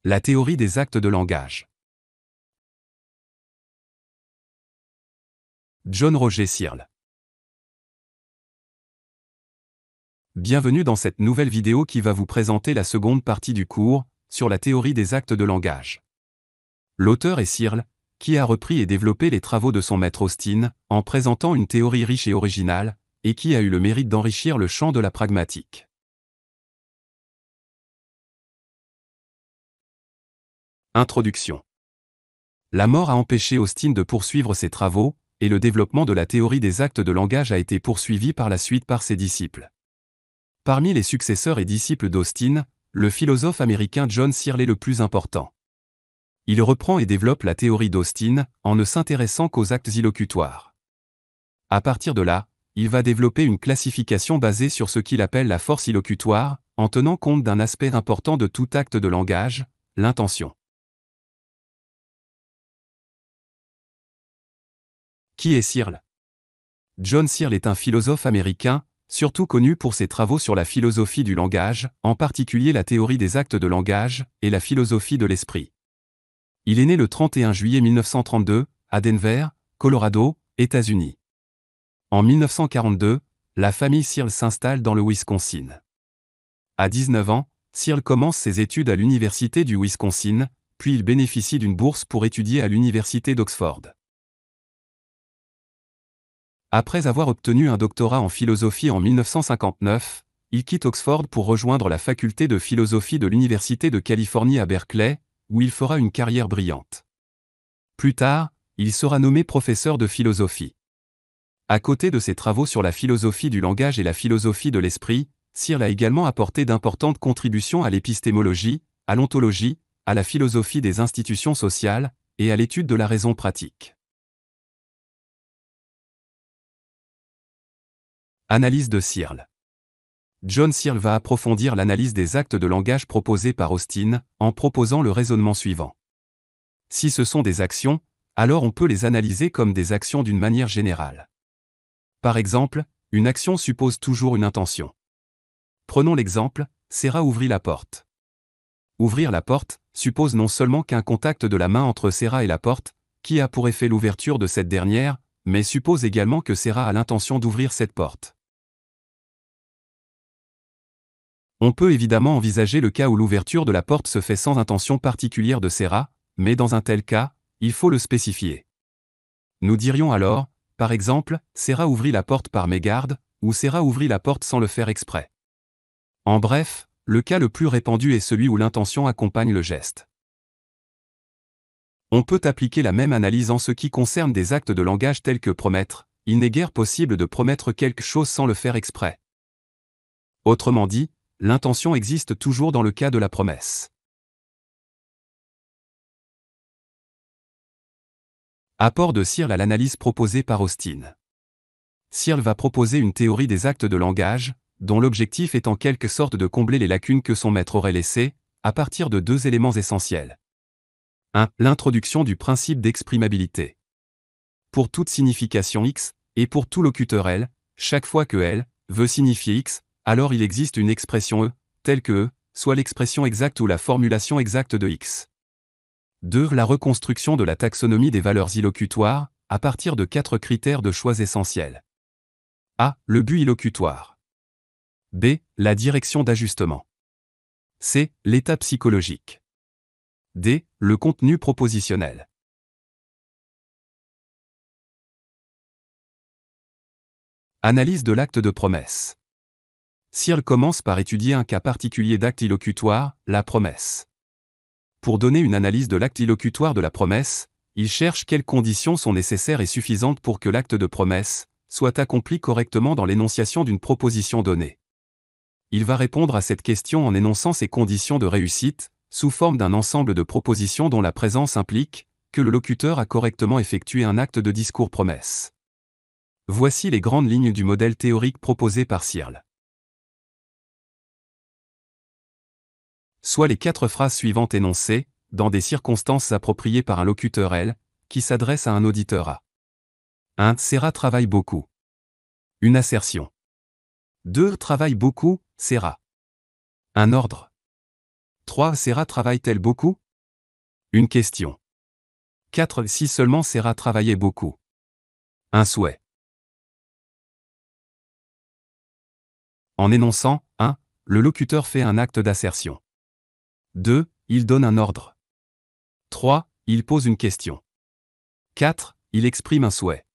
La théorie des actes de langage. John Roger Searle. Bienvenue dans cette nouvelle vidéo qui va vous présenter la seconde partie du cours, sur la théorie des actes de langage. L'auteur est Searle, qui a repris et développé les travaux de son maître Austin, en présentant une théorie riche et originale, et qui a eu le mérite d'enrichir le champ de la pragmatique. Introduction. La mort a empêché Austin de poursuivre ses travaux, et le développement de la théorie des actes de langage a été poursuivi par la suite par ses disciples. Parmi les successeurs et disciples d'Austin, le philosophe américain John Searle est le plus important. Il reprend et développe la théorie d'Austin, en ne s'intéressant qu'aux actes illocutoires. À partir de là, il va développer une classification basée sur ce qu'il appelle la force illocutoire, en tenant compte d'un aspect important de tout acte de langage, l'intention. Qui est Searle ? John Searle est un philosophe américain, surtout connu pour ses travaux sur la philosophie du langage, en particulier la théorie des actes de langage, et la philosophie de l'esprit. Il est né le 31 juillet 1932, à Denver, Colorado, États-Unis. En 1942, la famille Searle s'installe dans le Wisconsin. À 19 ans, Searle commence ses études à l'université du Wisconsin, puis il bénéficie d'une bourse pour étudier à l'université d'Oxford. Après avoir obtenu un doctorat en philosophie en 1959, il quitte Oxford pour rejoindre la faculté de philosophie de l'Université de Californie à Berkeley, où il fera une carrière brillante. Plus tard, il sera nommé professeur de philosophie. À côté de ses travaux sur la philosophie du langage et la philosophie de l'esprit, Searle a également apporté d'importantes contributions à l'épistémologie, à l'ontologie, à la philosophie des institutions sociales, et à l'étude de la raison pratique. Analyse de Searle. John Searle va approfondir l'analyse des actes de langage proposés par Austin, en proposant le raisonnement suivant. Si ce sont des actions, alors on peut les analyser comme des actions d'une manière générale. Par exemple, une action suppose toujours une intention. Prenons l'exemple, Sarah ouvrit la porte. Ouvrir la porte suppose non seulement qu'un contact de la main entre Sarah et la porte, qui a pour effet l'ouverture de cette dernière, mais suppose également que Sarah a l'intention d'ouvrir cette porte. On peut évidemment envisager le cas où l'ouverture de la porte se fait sans intention particulière de Sarah, mais dans un tel cas, il faut le spécifier. Nous dirions alors, par exemple, Sarah ouvrit la porte par mégarde, ou Sarah ouvrit la porte sans le faire exprès. En bref, le cas le plus répandu est celui où l'intention accompagne le geste. On peut appliquer la même analyse en ce qui concerne des actes de langage tels que promettre. Il n'est guère possible de promettre quelque chose sans le faire exprès. Autrement dit, l'intention existe toujours dans le cas de la promesse. Apport de Searle à l'analyse proposée par Austin. Searle va proposer une théorie des actes de langage, dont l'objectif est en quelque sorte de combler les lacunes que son maître aurait laissées, à partir de deux éléments essentiels. 1. L'introduction du principe d'exprimabilité. Pour toute signification X, et pour tout locuteur L, chaque fois que L veut signifier X, alors il existe une expression E, telle que E, soit l'expression exacte ou la formulation exacte de X. 2. La reconstruction de la taxonomie des valeurs illocutoires, à partir de 4 critères de choix essentiels. A. Le but illocutoire. B. La direction d'ajustement. C. L'état psychologique. D. Le contenu propositionnel. Analyse de l'acte de promesse. Searle commence par étudier un cas particulier d'acte illocutoire, la promesse. Pour donner une analyse de l'acte illocutoire de la promesse, il cherche quelles conditions sont nécessaires et suffisantes pour que l'acte de promesse soit accompli correctement dans l'énonciation d'une proposition donnée. Il va répondre à cette question en énonçant ces conditions de réussite, sous forme d'un ensemble de propositions dont la présence implique que le locuteur a correctement effectué un acte de discours promesse. Voici les grandes lignes du modèle théorique proposé par Searle. Soit les 4 phrases suivantes énoncées, dans des circonstances appropriées par un locuteur L, qui s'adresse à un auditeur A. 1. Sarah travaille beaucoup. Une assertion. 2. Travaille beaucoup, Sarah. Un ordre. 3. Sarah travaille-t-elle beaucoup? Une question. 4. Si seulement Sarah travaillait beaucoup. Un souhait. En énonçant, 1. Le locuteur fait un acte d'assertion. 2. Il donne un ordre. 3. Il pose une question. 4. Il exprime un souhait.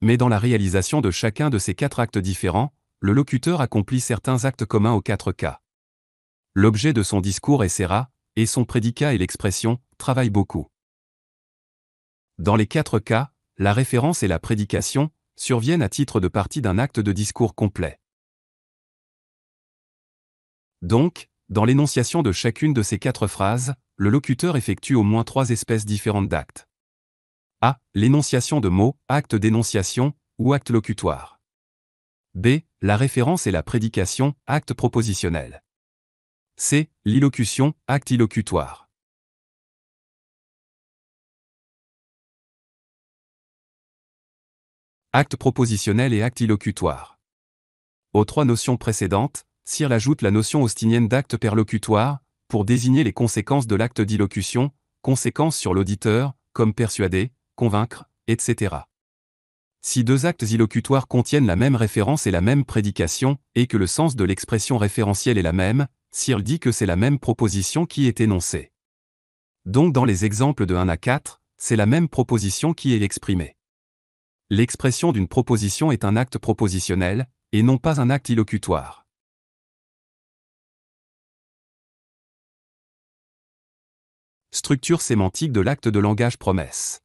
Mais dans la réalisation de chacun de ces 4 actes différents, le locuteur accomplit certains actes communs aux 4 cas. L'objet de son discours est Sarah, et son prédicat et l'expression « travaille beaucoup ». Dans les 4 cas, la référence et la prédication surviennent à titre de partie d'un acte de discours complet. Donc, dans l'énonciation de chacune de ces 4 phrases, le locuteur effectue au moins 3 espèces différentes d'actes. A. L'énonciation de mots, acte d'énonciation, ou acte locutoire. B. La référence et la prédication, acte propositionnel. C. L'illocution, acte illocutoire. Acte propositionnel et acte illocutoire. Aux 3 notions précédentes, Searle ajoute la notion austinienne d'acte perlocutoire, pour désigner les conséquences de l'acte d'illocution, conséquences sur l'auditeur, comme persuader, convaincre, etc. Si 2 actes illocutoires contiennent la même référence et la même prédication, et que le sens de l'expression référentielle est la même, Searle dit que c'est la même proposition qui est énoncée. Donc dans les exemples de 1 à 4, c'est la même proposition qui est exprimée. L'expression d'une proposition est un acte propositionnel, et non pas un acte illocutoire. Structure sémantique de l'acte de langage promesse.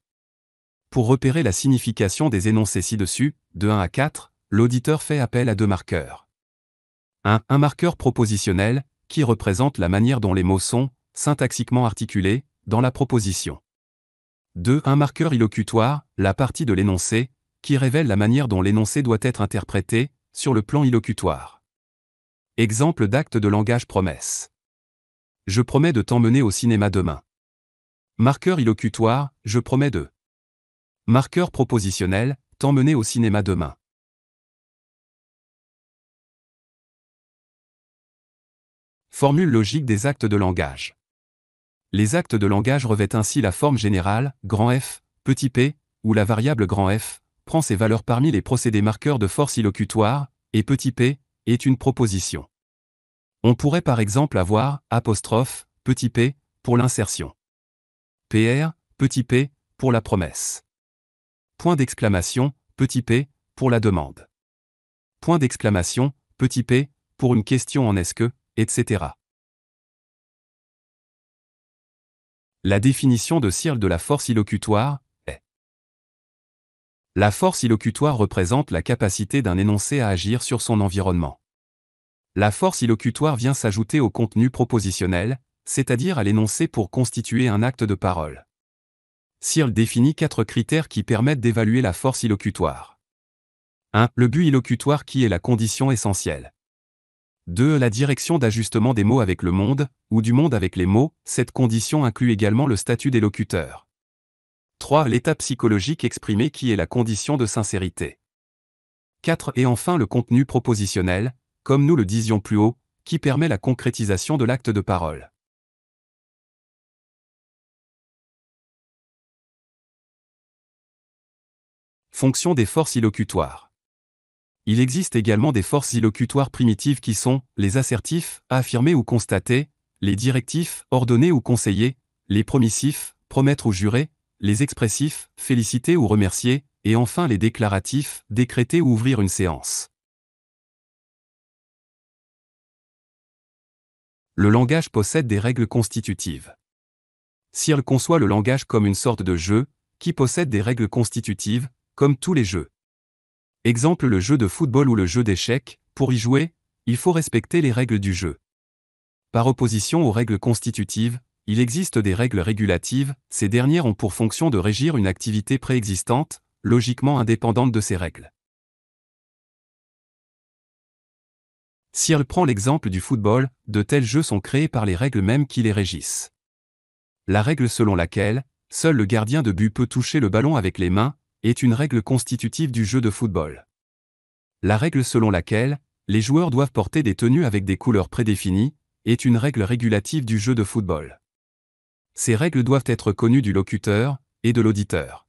Pour repérer la signification des énoncés ci-dessus, de 1 à 4, l'auditeur fait appel à 2 marqueurs. 1. Un marqueur propositionnel, qui représente la manière dont les mots sont, syntaxiquement articulés, dans la proposition. 2. Un marqueur illocutoire, la partie de l'énoncé, qui révèle la manière dont l'énoncé doit être interprété, sur le plan illocutoire. Exemple d'acte de langage promesse. Je promets de t'emmener au cinéma demain. Marqueur illocutoire, je promets de. Marqueur propositionnel, t'emmener au cinéma demain. Formule logique des actes de langage. Les actes de langage revêtent ainsi la forme générale, grand F, petit p, où la variable grand F prend ses valeurs parmi les procédés marqueurs de force illocutoire, et petit p est une proposition. On pourrait par exemple avoir apostrophe, petit p, pour l'insertion. PR, petit p, pour la promesse. Point d'exclamation, petit p, pour la demande. Point d'exclamation, petit p, pour une question en est-ce que, etc. La définition de Searle de la force illocutoire est: la force illocutoire représente la capacité d'un énoncé à agir sur son environnement. La force illocutoire vient s'ajouter au contenu propositionnel, c'est-à-dire à l'énoncé pour constituer un acte de parole. Searle définit 4 critères qui permettent d'évaluer la force illocutoire. 1. Le but illocutoire qui est la condition essentielle. 2. La direction d'ajustement des mots avec le monde, ou du monde avec les mots, cette condition inclut également le statut des locuteurs. 3. L'état psychologique exprimé qui est la condition de sincérité. 4. Et enfin le contenu propositionnel, comme nous le disions plus haut, qui permet la concrétisation de l'acte de parole. Fonction des forces illocutoires. Il existe également des forces illocutoires primitives qui sont les assertifs, affirmer ou constater, les directifs, ordonner ou conseiller, les promissifs, promettre ou jurer, les expressifs, féliciter ou remercier, et enfin les déclaratifs, décréter ou ouvrir une séance. Le langage possède des règles constitutives. Searle conçoit le langage comme une sorte de jeu, qui possède des règles constitutives, comme tous les jeux. Exemple le jeu de football ou le jeu d'échecs, pour y jouer, il faut respecter les règles du jeu. Par opposition aux règles constitutives, il existe des règles régulatives, ces dernières ont pour fonction de régir une activité préexistante, logiquement indépendante de ces règles. Searle prend l'exemple du football, de tels jeux sont créés par les règles mêmes qui les régissent. La règle selon laquelle, seul le gardien de but peut toucher le ballon avec les mains, est une règle constitutive du jeu de football. La règle selon laquelle, les joueurs doivent porter des tenues avec des couleurs prédéfinies, est une règle régulative du jeu de football. Ces règles doivent être connues du locuteur et de l'auditeur.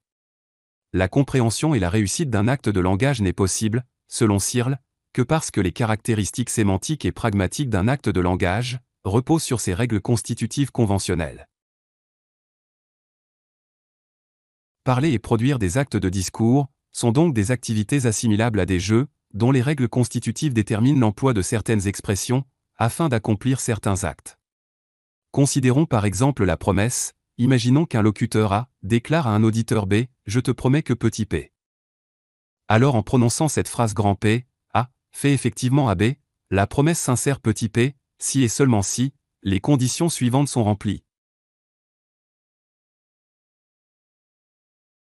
La compréhension et la réussite d'un acte de langage n'est possible, selon Searle, que parce que les caractéristiques sémantiques et pragmatiques d'un acte de langage reposent sur ces règles constitutives conventionnelles. Parler et produire des actes de discours sont donc des activités assimilables à des jeux, dont les règles constitutives déterminent l'emploi de certaines expressions, afin d'accomplir certains actes. Considérons par exemple la promesse. Imaginons qu'un locuteur A déclare à un auditeur B « Je te promets que petit p ». Alors en prononçant cette phrase grand P, A fait effectivement à B, la promesse s'insère petit p, si et seulement si, les conditions suivantes sont remplies.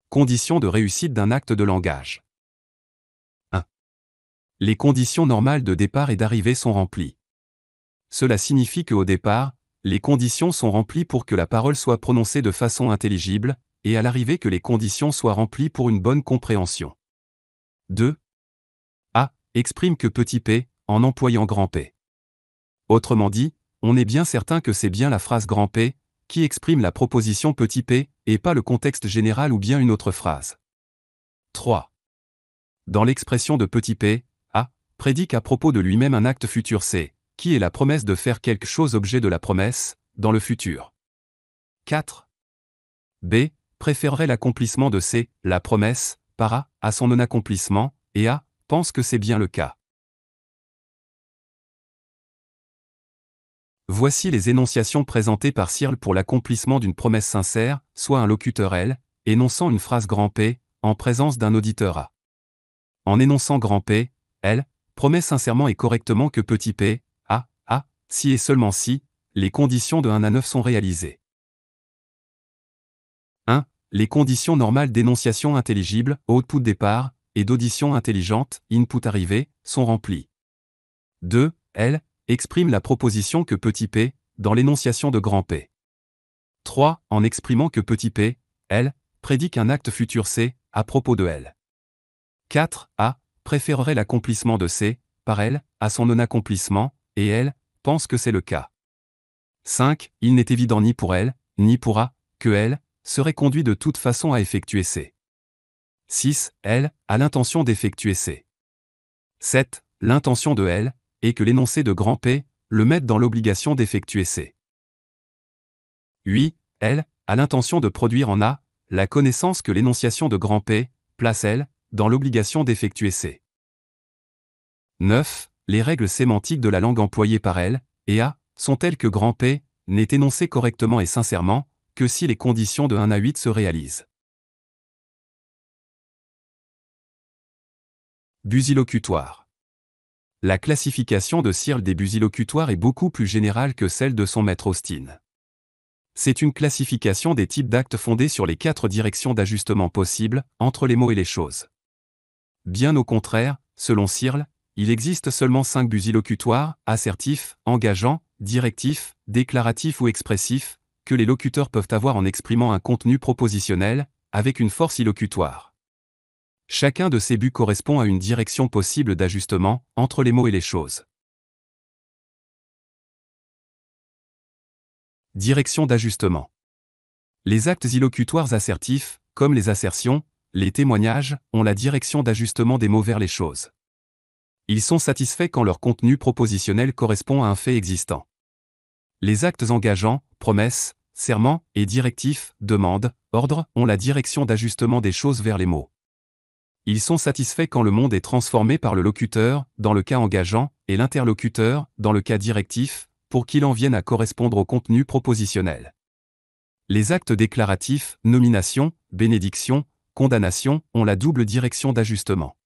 Conditions de réussite d'un acte de langage. 1. Les conditions normales de départ et d'arrivée sont remplies. Cela signifie qu'au départ, les conditions sont remplies pour que la parole soit prononcée de façon intelligible, et à l'arrivée que les conditions soient remplies pour une bonne compréhension. 2. A exprime que petit p, en employant grand P. Autrement dit, on est bien certain que c'est bien la phrase grand P qui exprime la proposition petit p, et pas le contexte général ou bien une autre phrase. 3. Dans l'expression de petit p, A prédique à propos de lui-même un acte futur C, qui est la promesse de faire quelque chose objet de la promesse, dans le futur. 4. B préférerait l'accomplissement de C, la promesse, par A, à son non-accomplissement, et A pense que c'est bien le cas. Voici les énonciations présentées par Searle pour l'accomplissement d'une promesse sincère, soit un locuteur L, énonçant une phrase grand P, en présence d'un auditeur A. En énonçant grand P, L promet sincèrement et correctement que petit p, A, si et seulement si, les conditions de 1 à 9 sont réalisées. 1. Les conditions normales d'énonciation intelligible, output départ, et d'audition intelligente, input arrivée, sont remplies. 2. L exprime la proposition que petit p, dans l'énonciation de grand P. 3. En exprimant que petit p, L prédique un acte futur C, à propos de L. 4. A préférerait l'accomplissement de C, par L, à son non-accomplissement, et L pense que c'est le cas. 5. Il n'est évident ni pour L, ni pour A, que L serait conduit de toute façon à effectuer C. 6. L a l'intention d'effectuer C. 7. L'intention de L est que l'énoncé de grand P le mette dans l'obligation d'effectuer C. 8. L a l'intention de produire en A la connaissance que l'énonciation de grand P place L dans l'obligation d'effectuer C. 9. Les règles sémantiques de la langue employées par L et A sont telles que grand P n'est énoncé correctement et sincèrement que si les conditions de 1 à 8 se réalisent. Busilocutoire. La classification de Searle des busilocutoires est beaucoup plus générale que celle de son maître Austin. C'est une classification des types d'actes fondés sur les 4 directions d'ajustement possibles entre les mots et les choses. Bien au contraire, selon Searle, il existe seulement 5 busilocutoires, assertifs, engageants, directifs, déclaratifs ou expressifs, que les locuteurs peuvent avoir en exprimant un contenu propositionnel, avec une force illocutoire. Chacun de ces buts correspond à une direction possible d'ajustement entre les mots et les choses. Direction d'ajustement. Les actes illocutoires assertifs, comme les assertions, les témoignages, ont la direction d'ajustement des mots vers les choses. Ils sont satisfaits quand leur contenu propositionnel correspond à un fait existant. Les actes engageants, promesses, serments, et directifs, demandes, ordres, ont la direction d'ajustement des choses vers les mots. Ils sont satisfaits quand le monde est transformé par le locuteur, dans le cas engageant, et l'interlocuteur, dans le cas directif, pour qu'il en vienne à correspondre au contenu propositionnel. Les actes déclaratifs, nomination, bénédiction, condamnation, ont la double direction d'ajustement.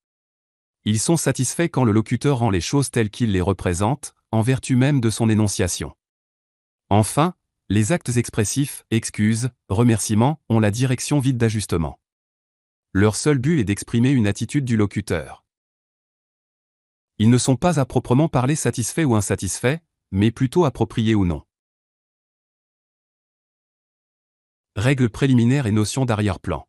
Ils sont satisfaits quand le locuteur rend les choses telles qu'il les représente, en vertu même de son énonciation. Enfin, les actes expressifs, excuses, remerciements, ont la direction vide d'ajustement. Leur seul but est d'exprimer une attitude du locuteur. Ils ne sont pas à proprement parler satisfaits ou insatisfaits, mais plutôt appropriés ou non. Règles préliminaires et notions d'arrière-plan.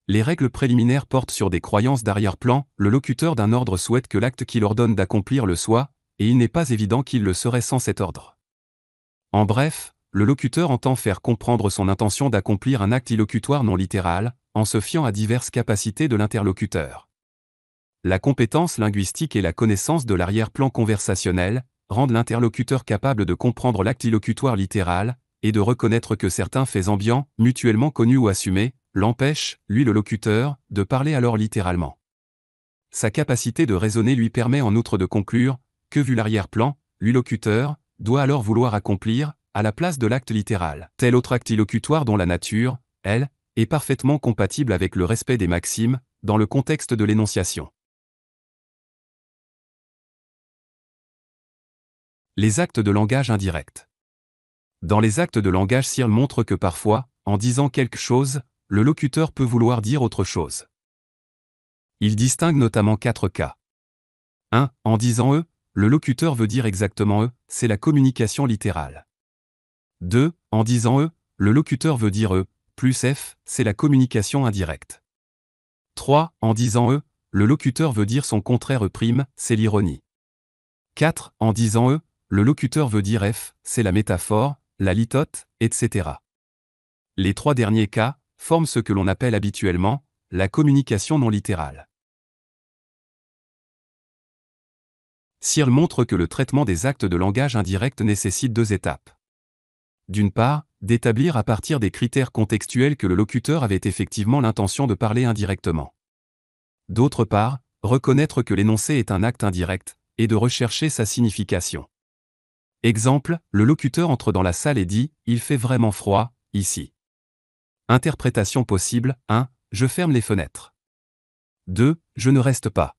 Les règles préliminaires portent sur des croyances d'arrière-plan. Le locuteur d'un ordre souhaite que l'acte qu'il ordonne d'accomplir le soit, et il n'est pas évident qu'il le serait sans cet ordre. En bref, le locuteur entend faire comprendre son intention d'accomplir un acte illocutoire non littéral, en se fiant à diverses capacités de l'interlocuteur. La compétence linguistique et la connaissance de l'arrière-plan conversationnel rendent l'interlocuteur capable de comprendre l'acte illocutoire littéral, et de reconnaître que certains faits ambiants, mutuellement connus ou assumés, l'empêchent, lui le locuteur, de parler alors littéralement. Sa capacité de raisonner lui permet en outre de conclure que, vu l'arrière-plan, lui locuteur doit alors vouloir accomplir, à la place de l'acte littéral, tel autre acte illocutoire dont la nature, elle, est parfaitement compatible avec le respect des maximes, dans le contexte de l'énonciation. Les actes de langage indirect. Dans les actes de langage, Searle montre que parfois, en disant quelque chose, le locuteur peut vouloir dire autre chose. Il distingue notamment 4 cas. 1. En disant « eux », le locuteur veut dire exactement « eux », c'est la communication littérale. 2. En disant « eux », le locuteur veut dire « eux », plus F, c'est la communication indirecte. 3. En disant « eux », le locuteur veut dire son contraire E', c'est l'ironie. 4. En disant « eux », le locuteur veut dire F, c'est la métaphore, la litote, etc. Les 3 derniers cas forment ce que l'on appelle habituellement la communication non littérale. Searle montre que le traitement des actes de langage indirect nécessite 2 étapes. D'une part, d'établir à partir des critères contextuels que le locuteur avait effectivement l'intention de parler indirectement. D'autre part, reconnaître que l'énoncé est un acte indirect, et de rechercher sa signification. Exemple, le locuteur entre dans la salle et dit « Il fait vraiment froid, ici ». Interprétation possible, 1. Je ferme les fenêtres. 2. Je ne reste pas.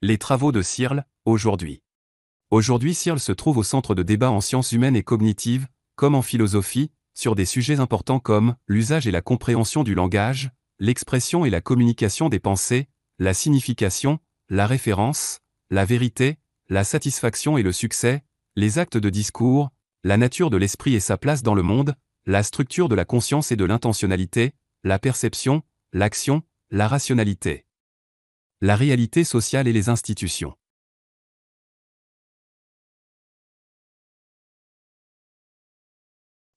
Les travaux de Searle, aujourd'hui. Aujourd'hui, Searle se trouve au centre de débats en sciences humaines et cognitives, comme en philosophie, sur des sujets importants comme l'usage et la compréhension du langage, l'expression et la communication des pensées, la signification, la référence, la vérité, la satisfaction et le succès, les actes de discours, la nature de l'esprit et sa place dans le monde, la structure de la conscience et de l'intentionnalité, la perception, l'action, la rationalité, la réalité sociale et les institutions.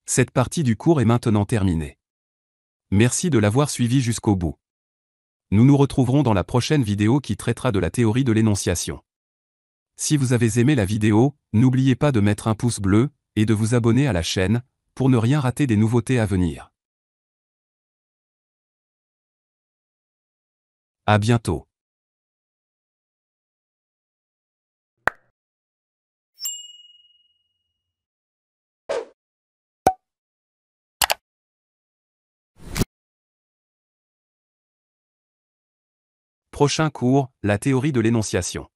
Cette partie du cours est maintenant terminée. Merci de l'avoir suivi jusqu'au bout. Nous nous retrouverons dans la prochaine vidéo qui traitera de la théorie de l'énonciation. Si vous avez aimé la vidéo, n'oubliez pas de mettre un pouce bleu, et de vous abonner à la chaîne, pour ne rien rater des nouveautés à venir. À bientôt. Prochain cours, la théorie de l'énonciation.